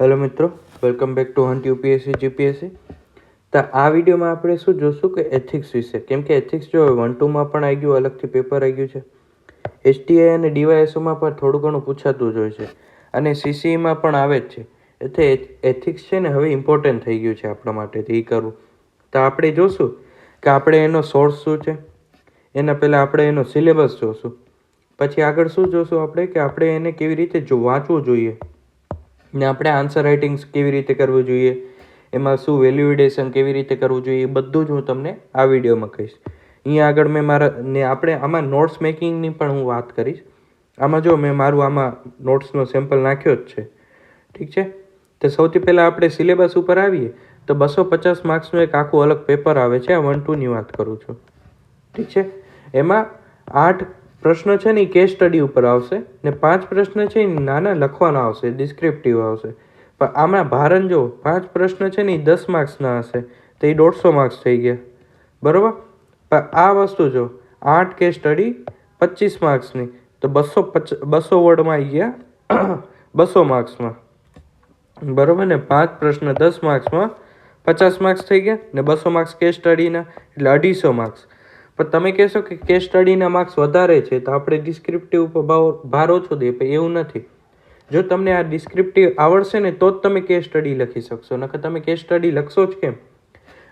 Hello મિત્રો, welcome back to hunt UPSC GPSC. તો આ વિડીયોમાં આપણે શું જોશું કે એથિક્સ વિશે, કેમ કે એથિક્સ જો 1-2માં પણ આવી ગયું, અલગથી પેપર આવી ગયું છે. એસટીઆઈ અને ડીવાયએસઓમાં પણ થોડું ઘણું પૂછાતું જ હોય છે અને સીસીઈમાં પણ આવે જ છે. એટલે એથિક્સ છે ને હવે ઇમ્પોર્ટન્ટ થઈ ગયું છે આપણા માટે એ કરવું. તો આપણે જોશું કે આપણે એનો સોર્સ શું છે, એના પહેલાં આપણે એનો સિલેબસ જોશું, પછી આગળ શું જોશું આપણે કે આપણે એને કેવી રીતે વાંચવું જોઈએ ને આપણે આન્સર રાઇટિંગ્સ કેવી રીતે કરવું જોઈએ, એમાં શું વેલ્યુએડેશન કેવી રીતે કરવું જોઈએ, એ બધું જ હું તમને આ વિડીયોમાં કહીશ. અહીંયા આગળ મેં આપણે આમાં નોટ્સ મેકિંગની પણ હું વાત કરીશ. આમાં જો મેં મારું આમાં નોટ્સનો સેમ્પલ નાખ્યો જ છે, ઠીક છે. તો સૌથી પહેલાં આપણે સિલેબસ ઉપર આવીએ તો 250 માર્ક્સનું એક આખું અલગ પેપર આવે છે. આ 1-2ની વાત કરું છું, ઠીક છે. એમાં 8 પ્રશ્ન છે ને એ કેસ સ્ટડી ઉપર આવશે ને 5 પ્રશ્ન છે એ નાના લખવાના આવશે, ડિસ્ક્રિપ્ટિવ આવશે. પણ આમાં ભારણ જો 5 પ્રશ્ન છે ને એ 10 માર્ક્સના હશે તો એ 150 માર્ક્સ થઈ ગયા, બરાબર. પણ આ વસ્તુ જો 8 કેસ સ્ટડી 25 માર્ક્સની તો 200 વર્ડમાં આવી ગયા 200 માર્ક્સમાં, બરાબર ને. 5 પ્રશ્ન 10 માર્ક્સમાં 50 માર્ક્સ થઈ ગયા ને 200 માર્ક્સ કેસ સ્ટડીના એટલે 250 માર્ક્સ. પણ તમે કહેશો કે કેસ સ્ટડીના માર્ક્સ વધારે છે તો આપણે ડિસ્ક્રિપ્ટિવ ઉપર ભાર ઓછો દઈએ, પણ એવું નથી. જો તમને આ ડિસ્ક્રિપ્ટિવ આવડશે ને તો જ તમે કેસ સ્ટડી લખી શકશો, નકર તમે કેસ સ્ટડી લખશો જ કેમ?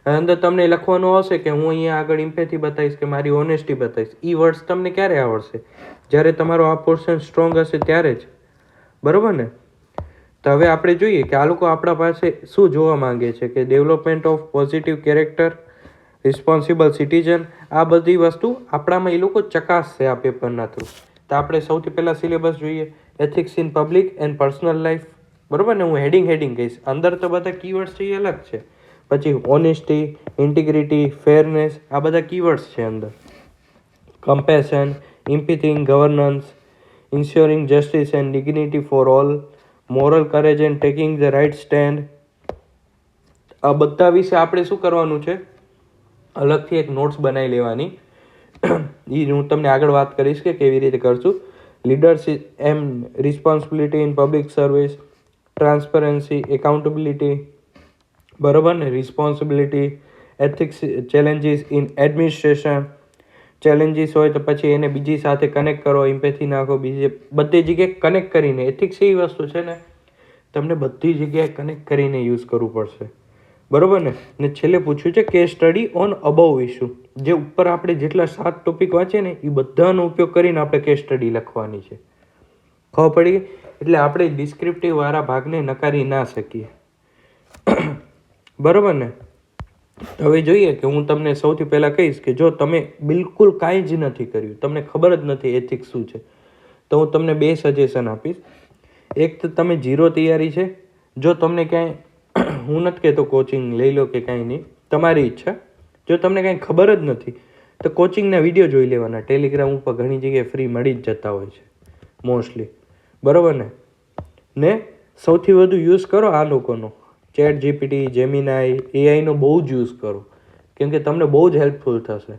અંદર તમને લખવાનું આવશે કે હું અહીંયા આગળ ઇમ્પેથી બતાવીશ કે મારી ઓનેસ્ટી બતાવીશ. એ વર્ડ્સ તમને ક્યારે આવડશે? જ્યારે તમારો આ પોર્શન સ્ટ્રોંગ હશે ત્યારે જ, બરાબર ને. તો હવે આપણે જોઈએ કે આ લોકો આપણા પાસે શું જોવા માંગે છે કે development of positive character, responsible citizen, આ બધી વસ્તુ આપણામાં એ લોકો ચકાસશે આ પેપરના થ્રુ. તો આપણે સૌથી પહેલાં સિલેબસ જોઈએ, ethics in public and personal life, બરાબર ને. હું હેડિંગ કહીશ, અંદર તો બધા કીવર્ડ્સ છે એ અલગ છે. પછી ઓનેસ્ટી, ઇન્ટિગ્રિટી, ફેરનેસ, આ બધા કીવર્ડ્સ છે અંદર. Compassion, empathising, governance, ensuring justice and dignity for all, moral courage and taking the right stand. આ બધા વિશે આપણે શું કરવાનું છે, અલગથી એક નોટ્સ બનાવી લેવાની. એ હું તમને આગળ વાત કરીશ કે કેવી રીતે કરશું. Leadership and responsibility in public service, transparency, accountability, બરાબર ને. Responsibility, ethics, challenges in administration, challenges હોય તો પછી એને બીજી સાથે કનેક્ટ કરો, ઇમ્પેથી નાખો, બધી જગ્યાએ કનેક્ટ કરીને. એથિક્સ એવી વસ્તુ છે ને તમને બધી જગ્યાએ કનેક્ટ કરીને યુઝ કરવું પડશે, બરાબર ને. ને છેલ્લે પૂછ્યું છે case study on above issue. જે ઉપર આપણે જેટલા 7 ટોપિક વાંચીએ ને એ બધાનો ઉપયોગ કરીને આપણે કેસ સ્ટડી લખવાની છે. ખબર પડી ગઈ? એટલે આપણે ડિસ્ક્રિપ્ટિવ વાળા ભાગને નકારી ના શકીએ, બરાબર ને. હવે જોઈએ કે હું તમને સૌથી પહેલાં કહીશ કે જો તમે બિલકુલ કાંઈ જ નથી કર્યું, તમને ખબર જ નથી એથિક્સ શું છે, તો હું તમને 2 સજેશન આપીશ. એક તો તમે ઝીરો તૈયારી છે, જો તમને ક્યાંય, હું નથી કહેતો કોચિંગ લઈ લો કે કાંઈ નહીં, તમારી ઈચ્છા. જો તમને કાંઈ ખબર જ નથી તો કોચિંગના વિડીયો જોઈ લેવાના. ટેલિગ્રામ ઉપર ઘણી જગ્યાએ ફ્રી મળી જ જતા હોય છે મોસ્ટલી, બરાબર ને. ને સૌથી વધુ યુઝ કરો આ લોકોનો, ચેટ જીપીટી, જેમિનાઈ, એઆઈનો બહુ જ યુઝ કરો, કેમ કે તમને બહુ જ હેલ્પફુલ થશે.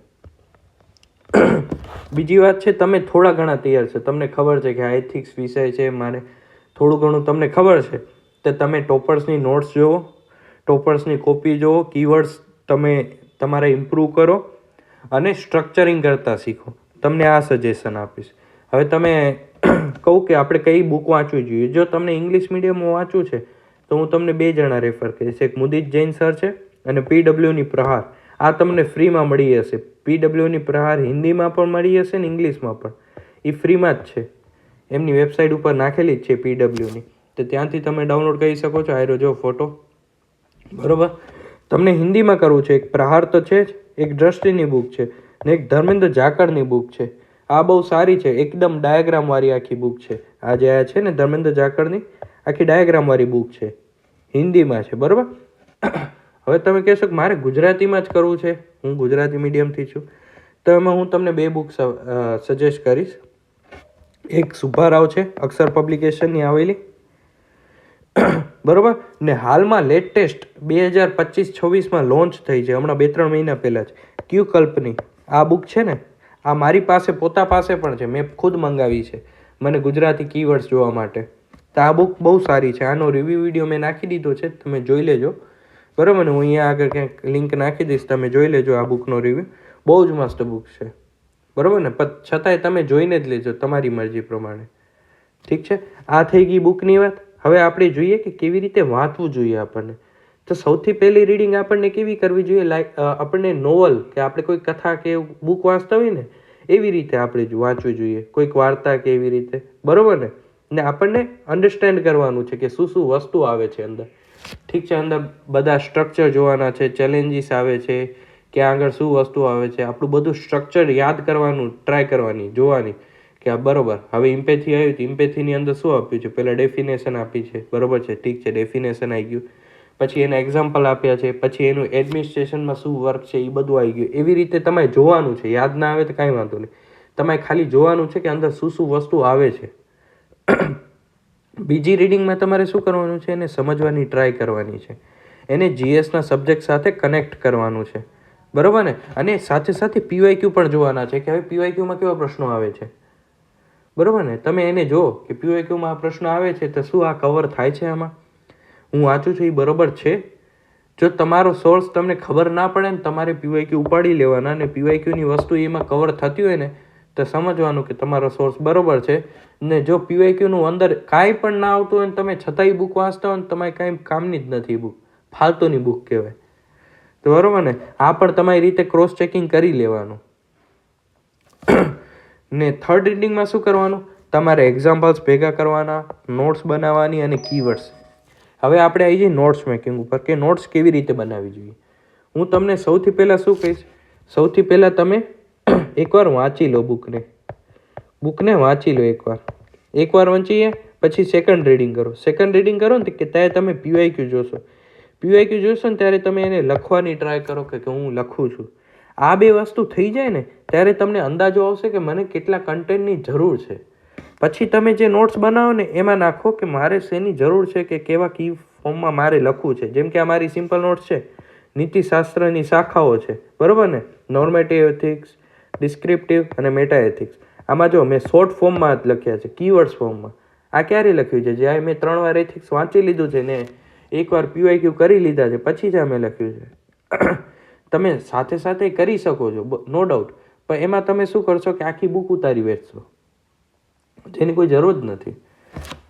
બીજી વાત છે, તમે થોડા ઘણા તૈયાર છે, તમને ખબર છે કે આ એથિક્સ વિષય છે, મારે થોડું ઘણું તમને ખબર છે, તો તમે ટોપર્સની નોટ્સ જુઓ, ટોપર્સની કોપી જુઓ, કીવર્ડ્સ તમે તમારે ઇમ્પ્રૂવ કરો અને સ્ટ્રક્ચરિંગ કરતા શીખો. તમને આ સજેશન આપીશ. હવે તમે કહું કે આપણે કઈ બુક વાંચવી જોઈએ. જો તમને ઇંગ્લિશ મીડિયમમાં વાંચવું છે તો હું તમને 2 જણા રેફર કરીશ. એક મુદિત જૈન સર છે અને પીડબ્લ્યુની પ્રહાર. આ તમને ફ્રીમાં મળી જશે. પીડબ્લ્યુની પ્રહાર હિન્દીમાં પણ મળી જશે ને ઇંગ્લિશમાં પણ. એ ફ્રીમાં જ છે, એમની વેબસાઇટ ઉપર નાખેલી જ છે પીડબ્લ્યુની, તો ત્યાંથી તમે ડાઉનલોડ કરી શકો છો. આયરો જો ફોટો, બરાબર. તમને હિન્દીમાં કરવું છે, એક પ્રહાર તો છે જ, એક દ્રષ્ટિની બુક છે ને એક ધર્મેન્દ્ર ઝાકરની બુક છે. આ બહુ સારી છે, એકદમ ડાયાગ્રામવાળી આખી બુક છે. આ જે છે ને ધર્મેન્દ્ર ઝાકરની આખી ડાયાગ્રામવાળી બુક છે, હિન્દીમાં છે, બરાબર. હવે તમે કહેશો કે મારે ગુજરાતીમાં જ કરવું છે, હું ગુજરાતી મીડિયમથી છું, તો એમાં હું તમને 2 બુક સજેસ્ટ કરીશ. એક સુભારાવ છે, અક્ષર પબ્લિકેશનની આવેલી, બરાબર ને. હાલમાં લેટેસ્ટ 2025-26માં લોન્ચ થઈ છે, હમણાં 2-3 મહિના પહેલાં જ, ક્યુ કલ્પની. આ બુક છે ને, આ મારી પાસે પોતા પાસે પણ છે, મેં ખુદ મંગાવી છે, મને ગુજરાતી કીવર્ડ્સ જોવા માટે. તો આ બુક બહુ સારી છે. આનો રિવ્યૂ વિડીયો મેં નાખી દીધો છે, તમે જોઈ લેજો. બરાબર ને, હું અહીંયા આગળ ક્યાંક લિંક નાખી દઈશ, તમે જોઈ લેજો આ બુકનો રિવ્યૂ. બહુ જ મસ્ત બુક છે. બરાબર ને, પણ છતાંય તમે જોઈને જ લેજો તમારી મરજી પ્રમાણે. ઠીક છે, આ થઈ ગઈ બુકની વાત. હવે આપણે જોઈએ કે કેવી રીતે વાંચવું જોઈએ આપણને. તો સૌથી પહેલી રીડિંગ આપણને કેવી કરવી જોઈએ? લાઈક આપણને નોવલ કે આપણે કોઈ કથા કે બુક વાંચતા હોય ને એવી રીતે આપણે વાંચવું જોઈએ, કોઈક વાર્તા કે એવી રીતે. બરાબર ને, ને આપણને અન્ડરસ્ટેન્ડ કરવાનું છે કે શું શું વસ્તુ આવે છે અંદર. ઠીક છે, અંદર બધા સ્ટ્રક્ચર જોવાના છે, ચેલેન્જીસ આવે છે, ક્યાં આગળ શું વસ્તુ આવે છે, આપણું બધું સ્ટ્રક્ચર યાદ કરવાનું ટ્રાય કરવાની, જોવાની કે આ બરોબર. હવે ઇમ્પેથી આવ્યું તો ઇમ્પેથીની અંદર શું આપ્યું છે? પહેલાં ડેફિનેશન આપી છે. બરોબર છે, ઠીક છે, ડેફિનેશન આવી ગયું. પછી એના એક્ઝામ્પલ આપ્યા છે, પછી એનું એડમિનિસ્ટ્રેશનમાં શું વર્ક છે એ બધું આવી ગયું. એવી રીતે તમારે જોવાનું છે. યાદ ના આવે તો કાંઈ વાંધો નહીં, તમારે ખાલી જોવાનું છે કે અંદર શું શું વસ્તુ આવે છે. બીજી રીડિંગમાં તમારે શું કરવાનું છે? એને સમજવાની ટ્રાય કરવાની છે, એને જીએસના સબ્જેક્ટ સાથે કનેક્ટ કરવાનું છે. બરાબર ને, અને સાથે સાથે પીવાયક્યુ પણ જોવાના છે કે હવે પીવાયક્યુમાં કેવા પ્રશ્નો આવે છે. બરાબર ને, તમે એને જો કે પીવાયક્યુમાં આ પ્રશ્ન આવે છે તો શું આ કવર થાય છે, આમાં હું વાંચું છું એ બરોબર છે. જો તમારો સોર્સ તમને ખબર ના પડે ને, તમારે પીવાયક્યુ ઉપાડી લેવાના, અને પીવાયક્યુની વસ્તુ એમાં કવર થતી હોય ને તો સમજવાનું કે તમારો સોર્સ બરોબર છે. ને જો પીવાયક્યુનું અંદર કાંઈ પણ ના આવતું હોય ને તમે છતાંય બુક વાંચતા હોય ને, તમારી કાંઈ કામની જ નથી બુક, ફાલતુની બુક કહેવાય. તો બરાબર ને, આ પણ તમારી રીતે ક્રોસ ચેકિંગ કરી લેવાનું. ને થર્ડ રીડિંગમાં શું કરવાનું? તમારે એક્ઝામ્પલ્સ ભેગા કરવાના, નોટ્સ બનાવવાની અને કીવર્ડ્સ. હવે આપણે આવી જઈએ નોટ્સ મેકિંગ ઉપર કે નોટ્સ કેવી રીતે બનાવવી જોઈએ. હું તમને સૌથી પહેલાં શું કહીશ, સૌથી પહેલાં તમે એકવાર વાંચી લો બુકને વાંચી લો એકવાર વાંચીએ પછી સેકન્ડ રીડિંગ કરો. સેકન્ડ રીડિંગ કરો ને કે ત્યારે તમે પીવાયક્યુ જોશો. પીવાયક્યુ જોશો ને ત્યારે તમે એને લખવાની ટ્રાય કરો કે હું લખું છું. આ બે વસ્તુ થઈ જાય ને ત્યારે તમને અંદાજો આવશે કે મને કેટલા કન્ટેન્ટની જરૂર છે. પછી તમે જે નોટ્સ બનાવો ને એમાં નાખો કે મારે શેની જરૂર છે, કે કેવા કી ફોર્મમાં મારે લખવું છે. જેમ કે આ મારી સિમ્પલ નોટ્સ છે, નીતિશાસ્ત્રની શાખાઓ છે. બરાબર ને, નોર્મેટિવ એથિક્સ, ડિસ્ક્રિપ્ટિવ અને મેટા એથિક્સ. આમાં જો મેં શોર્ટ ફોર્મમાં જ લખ્યા છે, કીવર્ડ્સ ફોર્મમાં. આ ક્યારે લખ્યું છે? જ્યારે મેં 3 વાર એથિક્સ વાંચી લીધું છે ને એકવાર પીવાયક્યુ કરી લીધા છે પછી જ અમે લખ્યું છે. તમે સાથે સાથે કરી શકો છો, નો ડાઉટ, પણ એમાં તમે શું કરશો કે આખી બુક ઉતારી બેસશો, જેની કોઈ જરૂર જ નથી.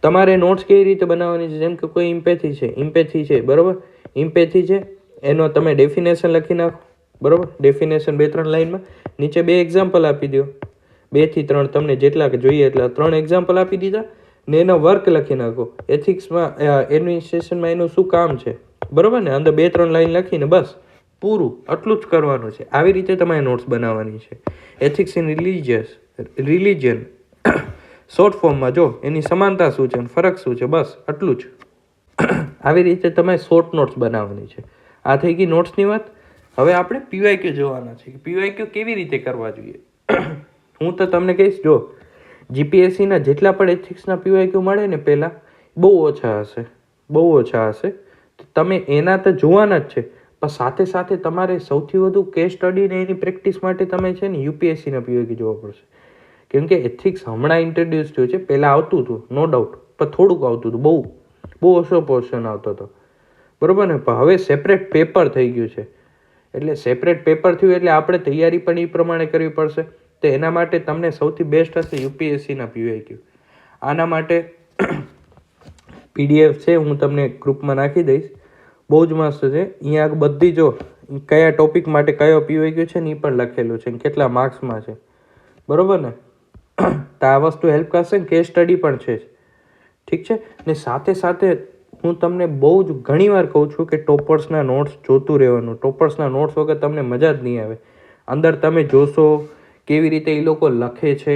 તમારે નોટ્સ કેવી રીતે બનાવવાની છે? જેમ કે કોઈ ઇમ્પેથી છે બરાબર, ઇમ્પેથી છે એનો તમે ડેફિનેશન લખી નાખો. બરાબર, ડેફિનેશન 2-3 લાઇનમાં, નીચે 2 એક્ઝામ્પલ આપી દો, 2 થી 3 તમને જેટલા જોઈએ એટલા 3 એક્ઝામ્પલ આપી દીધા ને એનો વર્ક લખી નાખો. એથિક્સમાં એડમિનિસ્ટ્રેશનમાં એનું શું કામ છે. બરાબર ને, અંદર 2-3 લાઇન લખીને બસ પૂરું, આટલું જ કરવાનું છે. આવી રીતે તમારે નોટ્સ બનાવવાની છે. એથિક્સ ઇન રિલિજન શોર્ટ ફોર્મમાં જો એની સમાનતા શું છે, ફરક શું છે, બસ આટલું જ. આવી રીતે તમારે શોર્ટ નોટ્સ બનાવવાની છે. આ થઈ ગઈ નોટ્સની વાત. હવે આપણે પીવાયક્યુ જોવાના છે કે પીવાયક્યુ કેવી રીતે કરવા જોઈએ. હું તો તમને કહીશ, જો જીપીએસસીના જેટલા પણ એથિક્સના પીવાયક્યુ મળે ને પહેલાં બહુ ઓછા હશે. તો તમે એના તો જોવાના જ છે, પણ સાથે સાથે તમારે સૌથી વધુ કેસ સ્ટડી ને એની પ્રેક્ટિસ માટે તમે છે ને યુપીએસસીના પીવાયક્યુ જોવા પડશે. કેમ કે એથિક્સ હમણાં ઇન્ટ્રોડ્યુસ થયું છે, પહેલાં આવતું હતું નો ડાઉટ, પણ થોડુંક આવતું હતું, બહુ ઓછો પોર્શન આવતો હતો. બરાબર ને, પણ હવે સેપરેટ પેપર થઈ ગયું છે. એટલે સેપરેટ પેપર થયું એટલે આપણે તૈયારી પણ એ પ્રમાણે કરવી પડશે. તો એના માટે તમને સૌથી બેસ્ટ હશે યુપીએસસીના પીવાયક્યુ. આના માટે પીડીએફ છે, હું તમને ગ્રુપમાં નાખી દઈશ, બહુ જ મસ્ત છે. અહીંયા બધી જો કયા ટોપિક માટે કયો પીવાયક્યુ છે ને એ પણ લખેલું છે, કેટલા માર્ક્સમાં છે. બરાબર ને, તો આ વસ્તુ હેલ્પ કરશે ને કેસ સ્ટડી પણ છે. ઠીક છે ને, સાથે સાથે હું તમને બહુ જ ઘણી વાર કહું છું કે ટોપર્સના નોટ્સ જોતું રહેવાનું. ટોપર્સના નોટ્સ વગર તમને મજા જ નહીં આવે. અંદર તમે જોશો કેવી રીતે એ લોકો લખે છે,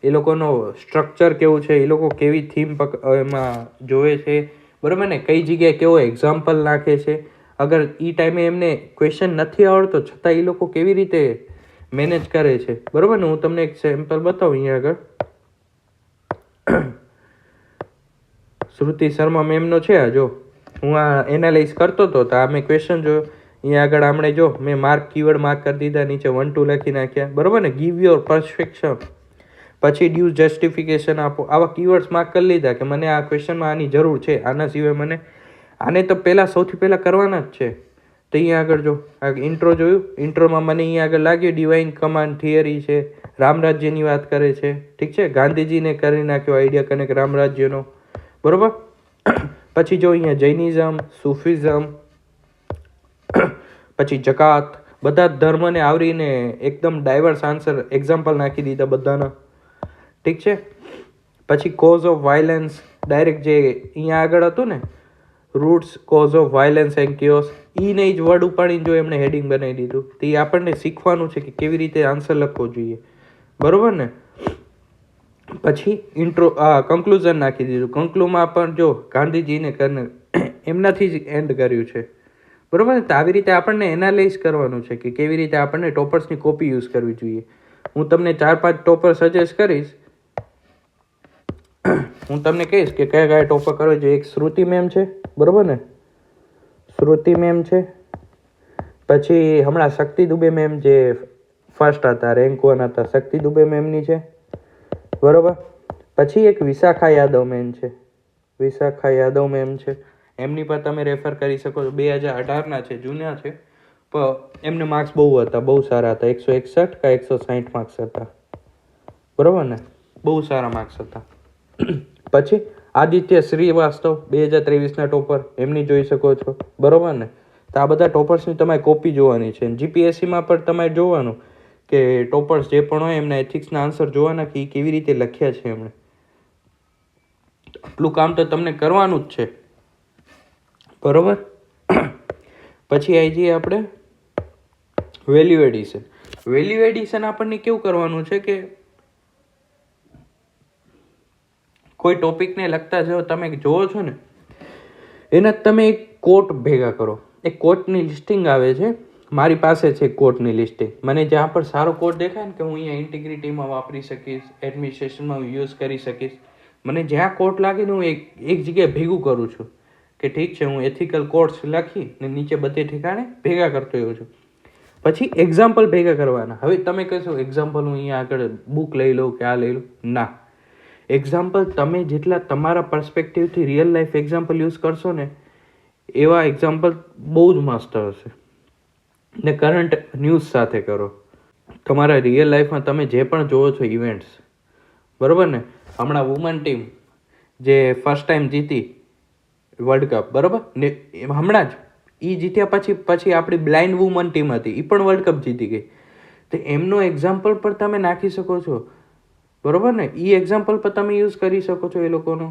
એ લોકોનો સ્ટ્રક્ચર કેવું છે, એ લોકો કેવી થીમ એમાં જોવે છે. બરાબર ને, કઈ જગ્યાએ કેવો એક્ઝામ્પલ નાખે છે. અગર એ ટાઈમે એમને ક્વેશ્ચન નથી આવડતો છતાં એ લોકો કેવી રીતે મેનેજ કરે છે. બરાબર ને, હું તમને એક સેમ્પલ બતાવું. અહીંયા આગળ શ્રુતિ શર્મા મેમનો છે. આ જો હું આ એનાલાઇઝ કરતો હતો તો આ મેં ક્વેશ્ચન જોયો. અહીંયા આગળ આપણે જો મેં કીવર્ડ માર્ક કરી દીધા, નીચે 1-2 લખી નાખ્યા. બરાબર ને, ગીવ યોર પછી ડ્યુ જસ્ટિફિકેશન આપો. આવા કીવર્ડ્સ માર્ક કરી લીધા કે મને આ ક્વેશ્ચનમાં આની જરૂર છે, આના સિવાય મને આને તો સૌથી પહેલાં કરવાના જ છે. તો અહીંયા આગળ જો આ ઇન્ટ્રો જોયું, ઇન્ટ્રોમાં મને અહીંયા આગળ લાગ્યું ડિવાઇન કમાન્ડ થિયરી છે, રામરાજ્યની વાત કરે છે. ઠીક છે, ગાંધીજીને કરી નાખ્યો આઈડિયા કનેક્ટ રામરાજ્યનો, બરોબર. પછી જો અહીંયા જૈનિઝમ, સુફિઝમ, પછી જકાત, બધા જ ધર્મને આવરીને એકદમ ડાયવર્સ આન્સર એક્ઝામ્પલ નાખી દીધા બધાના. ઠીક છે, પછી કોઝ ઓફ વાયલન્સ ડાયરેક્ટ જે અહીંયા આગળ હતું ને roots cause of violence and chaos, ઈને જ વર્ડ ઉપાડીને જો એમણે હેડિંગ બનાવી દીધું. તો એ આપણને શીખવાનું છે કે કેવી રીતે આન્સર લખવો જોઈએ, બરોબર ને. પછી કન્ક્લુઝન નાખી દીધું. કન્ક્લુમાં પણ જો ગાંધીજીને એમનાથી જ એન્ડ કર્યું છે, બરોબર ને. તો આવી રીતે આપણને એનાલાઇઝ કરવાનું છે કે કેવી રીતે આપણને ટોપર્સની કોપી યુઝ કરવી જોઈએ. હું તમને 4-5 ટોપર સજેસ્ટ કરીશ. હું તમને કહીશ કે કયા કયા ટોપર કરવો જોઈએ. એક શ્રુતિ મેમ છે, બરોબર ને, શ્રુતિ મેમ છે. પછી હમણાં શક્તિ દુબે મેમ જે ફર્સ્ટ હતા, રેન્ક 1 હતા, શક્તિ દુબે મેમની છે, બરોબર. પછી એક વિશાખા યાદવ મેમ છે, વિશાખા યાદવ મેમ છે, એમની પર તમે રેફર કરી શકો છો. 2018ના છે, જૂના છે, પણ એમને માર્ક્સ બહુ હતા, બહુ સારા હતા. 161 કે 160 માર્ક્સ હતા, બરોબર ને, બહુ સારા માર્ક્સ હતા. પછી આદિત્ય શ્રીવાસ્તવ 2023ના ટોપર, એમની જોઈ શકો છો, બરોબર ને. તો આ બધા ટોપર્સની તમારે કોપી જોવાની છે. જીપીએસસીમાં પણ તમારે જોવાનું કે ટોપર્સ જે પણ હોય એમના એથિક્સના આન્સર જોવાના કે કેવી રીતે લખ્યા છે એમણે. આટલું કામ તો તમને કરવાનું જ છે, બરોબર. પછી આવી જઈએ આપણે વેલ્યુ એડિશન. વેલ્યુ એડિશન આપણને કેવું કરવાનું છે કે કોઈ ટોપિકને લગતા જો તમે જોવો છો ને એના તમે એક કોટ ભેગા કરો. એક કોટની લિસ્ટિંગ આવે છે, મારી પાસે છે કોટની લિસ્ટિંગ. મને જ્યાં પણ સારો કોટ દેખાય ને કે હું અહીંયા ઇન્ટિગ્રિટીમાં વાપરી શકીશ, એડમિનિસ્ટ્રેશનમાં યુઝ કરી શકીશ, મને જ્યાં કોટ લાગે ને હું એક જગ્યાએ ભેગું કરું છું કે ઠીક છે હું એથિકલ કોટ્સ લખી ને નીચે બધે ઠેકાણે ભેગા કરતો એવું છું. પછી એક્ઝામ્પલ ભેગા કરવાના. હવે તમે કહેશો એક્ઝામ્પલ હું અહીંયા આગળ બુક લઈ લઉં કે આ લઈ લઉં, ના. એક્ઝામ્પલ તમે જેટલા તમારા પર્સપેક્ટિવથી રિયલ લાઈફ એક્ઝામ્પલ યુઝ કરશો ને એવા એક્ઝામ્પલ બહુ જ મસ્ત હશે. ને કરંટ ન્યૂઝ સાથે કરો. તમારા રિયલ લાઈફમાં તમે જે પણ જોવો છો ઇવેન્ટ્સ, બરોબર ને. હમણાં વુમન ટીમ જે ફર્સ્ટ ટાઈમ જીતી વર્લ્ડ કપ, બરોબર ને, હમણાં જ એ જીત્યા પછી આપણી બ્લાઇન્ડ વુમન ટીમ હતી, એ પણ વર્લ્ડ કપ જીતી ગઈ. તો એમનો એક્ઝામ્પલ પર તમે નાખી શકો છો, બરોબર ને. એ એક્ઝામ્પલ પર તમે યુઝ કરી શકો છો એ લોકોનો.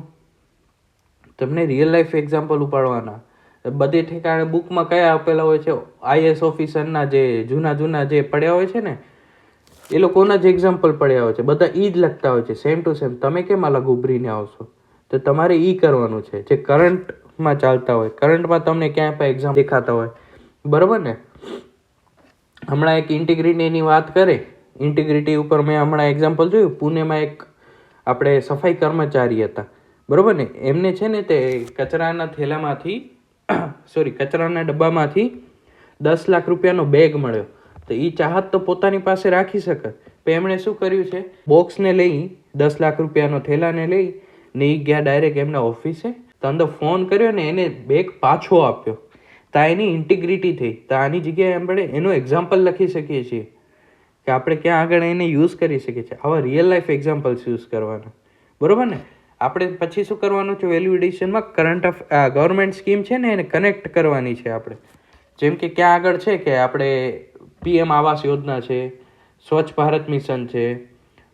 તમને રિયલ લાઈફ એક્ઝામ્પલ ઉપાડવાના. બધી ઠેકાણે બુકમાં કયા આપેલા હોય છે, આઈએસ ઓફિસરના જે જૂના જે પડ્યા હોય છે ને એ લોકોના જ એક્ઝામ્પલ પડ્યા હોય છે, બધા એ જ લખતા હોય છે સેમ ટુ સેમ. તમે કેમ અલગ ઉભરીને આવશો? તો તમારે એ કરવાનું છે જે કરંટમાં ચાલતા હોય. કરંટમાં તમને ક્યાંય પણ એક્ઝામ દેખાતા હોય, બરોબર ને. હમણાં એક ઇન્ટિગ્રિટીની વાત કરે, ઇન્ટિગ્રિટી ઉપર મેં હમણાં એક્ઝામ્પલ જોયું. પુણેમાં એક આપણે સફાઈ કર્મચારી હતા, બરોબર ને. એમને છે ને તે કચરાના ડબ્બામાંથી 10 લાખ રૂપિયાનો બેગ મળ્યો. તો એ ચાહત તો પોતાની પાસે રાખી શકે, પણ એમણે શું કર્યું છે, બોક્સને લઈ 10 લાખ રૂપિયાનો થેલાને લઈ ને એ ગયા ડાયરેક્ટ એમના ઓફિસે. તો અંદર ફોન કર્યો ને એને બેગ પાછો આપ્યો. તો એની ઇન્ટિગ્રિટી થઈ. તો આની જગ્યાએ આપણે એનો એક્ઝામ્પલ લખી શકીએ છીએ કે આપણે ક્યાં આગળ એને યુઝ કરી શકીએ છીએ. આવા રિયલ લાઈફ એક્ઝામ્પલ્સ યુઝ કરવાના, બરોબર ને. આપણે પછી શું કરવાનું છે વેલ્યુ એડિશનમાં, ગવર્મેન્ટ સ્કીમ છે ને એને કનેક્ટ કરવાની છે આપણે. જેમ કે ક્યાં આગળ છે કે આપણે PM આવાસ યોજના છે, સ્વચ્છ ભારત મિશન છે,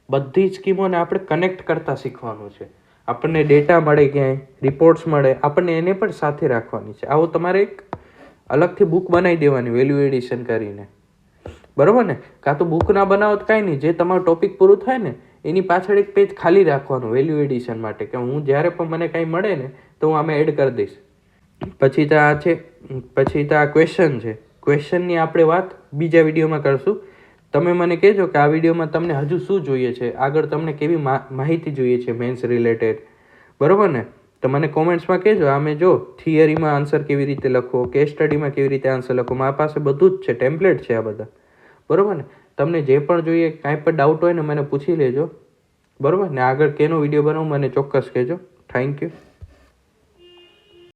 બધી જ સ્કીમોને આપણે કનેક્ટ કરતા શીખવાનું છે. આપણને ડેટા મળે, ક્યાંય રિપોર્ટ્સ મળે, આપણને એને પણ સાથે રાખવાની છે. આવું તમારે એક અલગથી બુક બનાવી દેવાની વેલ્યુ એડિશન કરીને, બરોબર ને. કાં તો બુક ના બનાવો તો કાંઈ નહીં, જે તમારું ટોપિક પૂરું થાય ને એની પાછળ એક પેજ ખાલી રાખવાનું વેલ્યુ એડિશન માટે, કે હું જ્યારે પણ મને કાંઈ મળે ને તો હું આમાં એડ કરી દઈશ. પછી તો આ છે, પછી તો આ ક્વેશ્ચન છે. ક્વેશ્ચનની આપણે વાત બીજા વિડીયોમાં કરશું. તમે મને કહેજો કે આ વિડીયોમાં તમને હજુ શું જોઈએ છે, આગળ તમને કેવી માહિતી જોઈએ છે મેન્સ રિલેટેડ, બરોબર ને. તો મને કોમેન્ટ્સમાં કહેજો. આમે જો થિયરીમાં આન્સર કેવી રીતે લખો, કેસ સ્ટડીમાં કેવી રીતે આન્સર લખો, મારી પાસે બધું જ છે, ટેમ્પલેટ છે આ બધા, બરોબર ને. તમને જે પણ જોઈએ, કાંઈ પણ ડાઉટ હોય ને મને પૂછી લેજો. બરાબર ને આગળ કેનો વિડીયો બનાવું મને ચોક્કસ કહેજો. Thank you.